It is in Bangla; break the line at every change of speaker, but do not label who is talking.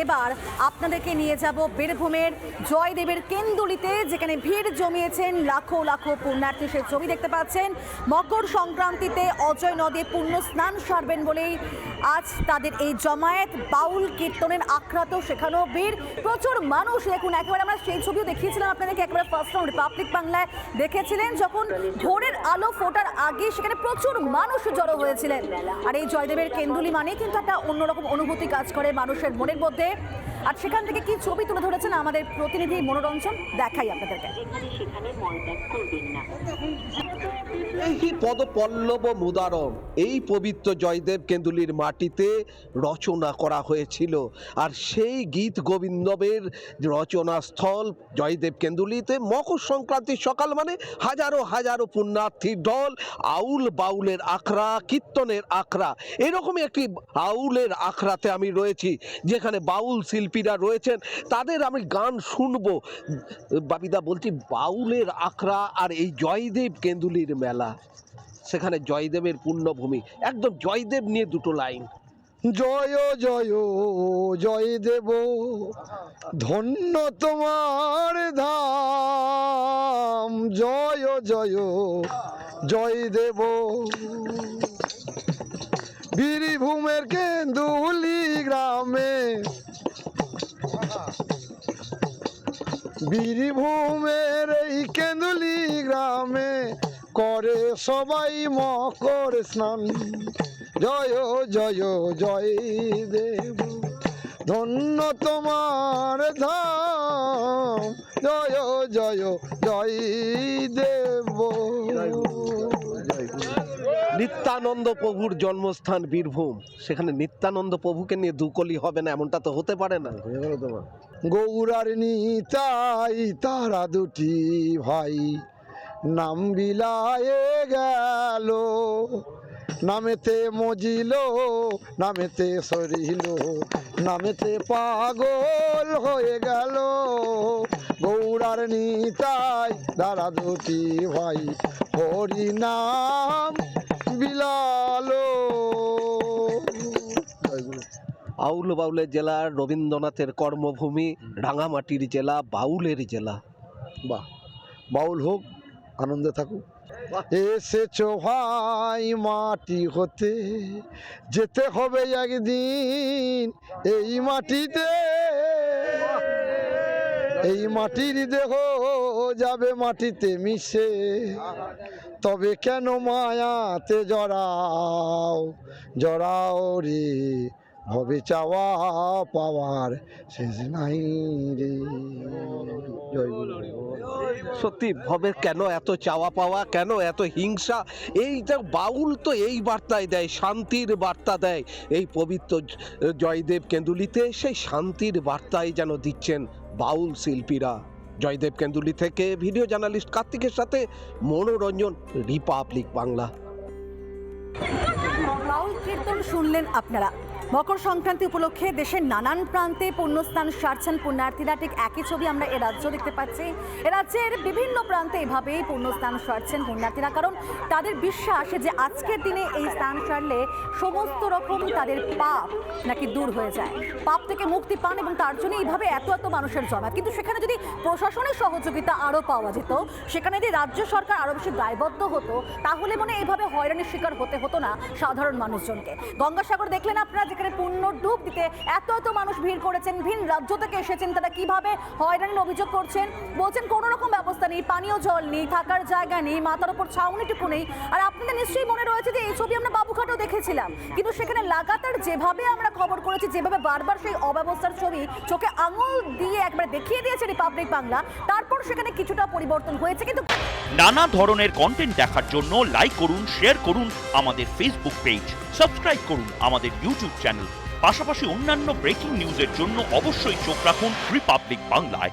এবার আপনাদেরকে নিয়ে যাব বীরভূমের জয়দেবের কেন্দুলিতে, যেখানে ভিড় জমিয়েছেন লাখো লাখো পুণ্যার্থী। সে ছবি দেখতে পাচ্ছেন। মকর সংক্রান্তিতে অজয় নদে পুণ্য স্নান সারবেন বলেই আজ তাদের এই জমায়েত। বাউল কীর্তনের আখড়াতো সেখানেও ভিড়, প্রচুর মানুষ। দেখুন, একেবারে আমরা সেই ছবিও দেখিয়েছিলাম আপনাদেরকে, একবারে ফার্স্ট রাউন্ড রিপাবলিক বাংলায় দেখেছিলেন, যখন ভোরের আলো ফোটার আগে সেখানে প্রচুর মানুষ জড়ো হয়েছিলেন। আর এই জয়দেবের কেন্দুলি মানে কিন্তু একটা অন্যরকম অনুভূতি কাজ করে মানুষের মনের মধ্যে। আর সেখান থেকে কি ছবি তুলে ধরেছেন আমাদের প্রতিনিধি মনোরঞ্জন, দেখাই আপনাদেরকে।
এই পদপল্লব মুদারম, এই পবিত্র জয়দেব কেন্দুলির মাটিতে রচনা করা হয়েছিল। আর সেই গীত গোবিন্দবের রচনাস্থল জয়দেব কেন্দুলিতে মকর সংক্রান্তির সকাল মানে হাজারো হাজারো পুণ্যার্থীর দল, আউল বাউলের আখড়া, কীর্তনের আখড়া। এরকমই একটি আউলের আখড়াতে আমি রয়েছি, যেখানে বাউল শিল্পীরা রয়েছেন, তাদের আমি গান শুনবো। বাবিদা, বলছি বাউলের আখড়া আর এই জয়দেব কেন্দুলির মেলা, সেখানে জয়দেবের পুণ্যভূমি, একদম জয়দেব নিয়ে দুটো লাইন।
জয় জয় জয়দেব, ধন্য তোমার ধাম। জয় জয় জয়দেব, বীরভূমের কেন্দুলি গ্রামে, বীরভূমের এই কেন্দুলি গ্রামে করে সবাই মকর স্নান। জয় জয় জয় দেব, ধন্য তোমার ধাম। জয় জয় জয় দেব।
নিত্যানন্দ প্রভুর জন্মস্থান বীরভূম, সেখানে নিত্যানন্দ প্রভুকে নিয়ে দুকলি হবে না, এমনটা তো হতে পারে না।
গৌরার নিতাই তারা দুটি ভাই, নাম বিলায়ে গেল। নামেতে মজিল, নামেতে সরিল, নামেতে পাগল হয়ে গেল। গৌরার নিতাই তারা দুটি ভাই, হরি নাম বিলালো।
আউল বাউলের জেলা, রবীন্দ্রনাথের কর্মভূমি, রাঙামাটির জেলা, বাউলের জেলা।
বাহ, বাউল হোক, আনন্দে থাকুক। এসেছো ভাই মাটি হতে, যেতে হবে একদিন এই মাটিতে। এই মাটির দেহ যাবে মাটিতে মিশে, তবে কেন মায়াতে জড়াও জড়াও রে। ভবে চাওয়া পাওয়ার শেষ নাই রে। জয় গুরু।
সত্যি, ভবে কেন এত চাওয়া পাওয়া, কেন এত হিংসা? এইটা বাউল তো এই বার্তায় দেয়, শান্তির বার্তা দেয়। এই পবিত্র জয়দেব কেন্দুলিতে সেই শান্তির বার্তাই যেন দিচ্ছেন বাউল শিল্পীরা। জয়দেব কেন্দুলি থেকে ভিডিও জার্নালিস্ট কার্তিকের সাথে মনোরঞ্জন, রিপাবলিক বাংলা।
বাউল কীর্তন শুনলেন আপনারা। মকর সংক্রান্তি উপলক্ষে দেশের নানান প্রান্তে পুণ্যস্নান সারছেন পুণ্যার্থীরা। ঠিক একই ছবি আমরা এ রাজ্য দেখতে পাচ্ছি। এ রাজ্যের বিভিন্ন প্রান্তে এভাবেই পুণ্যস্নান সারছেন পুণ্যার্থীরা, কারণ তাদের বিশ্বাস যে আজকের দিনে এই স্নান সারলে সমস্ত রকম তাদের পাপ নাকি দূর হয়ে যায়, পাপ থেকে মুক্তি পান, এবং তার জন্য এইভাবে এত এত মানুষের জমায়েত। কিন্তু সেখানে যদি প্রশাসনের সহযোগিতা আরও পাওয়া যেত, সেখানে যদি রাজ্য সরকার আরও বেশি দায়বদ্ধ হতো, তাহলে মনে এইভাবে হয়রানির শিকার হতে হতো না সাধারণ মানুষজনকে। গঙ্গাসাগর দেখলেন আপনারা, যেখানে পূর্ণ ডুব দিতে এত এত মানুষ ভিড় করেছেন, ভিন রাজ্য থেকে এসেছেন, তারা কিভাবে হয়রানির অভিযোগ করছেন। বলছেন কোনো রকম ব্যবস্থা নেই, পানীয় জল নেই, থাকার জায়গা নেই, মাথার উপর ছাউনিটুকু নেই। আর আপনাদের নিশ্চয়ই মনে রয়েছে যে এই ছবি আমরা বাবুঘাটেও দেখেছিলাম, কিন্তু সেখানে লাগাতার যেভাবে আমরা খবর করেছি, যেভাবে বারবার সেই অব্যবস্থার ছবি চোখে আঙুল দিয়ে একবার দেখিয়ে দিয়েছে রিপাবলিক বাংলা, তারপর সেখানে কিছুটা পরিবর্তন হয়েছে। কিন্তু
নানা ধরনের কন্টেন্ট দেখার জন্য লাইক করুন, শেয়ার করুন আমাদের ফেসবুক পেজ, সাবস্ক্রাইব করুন আমাদের ইউটিউব চ্যানেল। পাশাপাশি অন্যান্য ব্রেকিং নিউজের জন্য অবশ্যই চোখ রাখুন রিপাবলিক বাংলায়।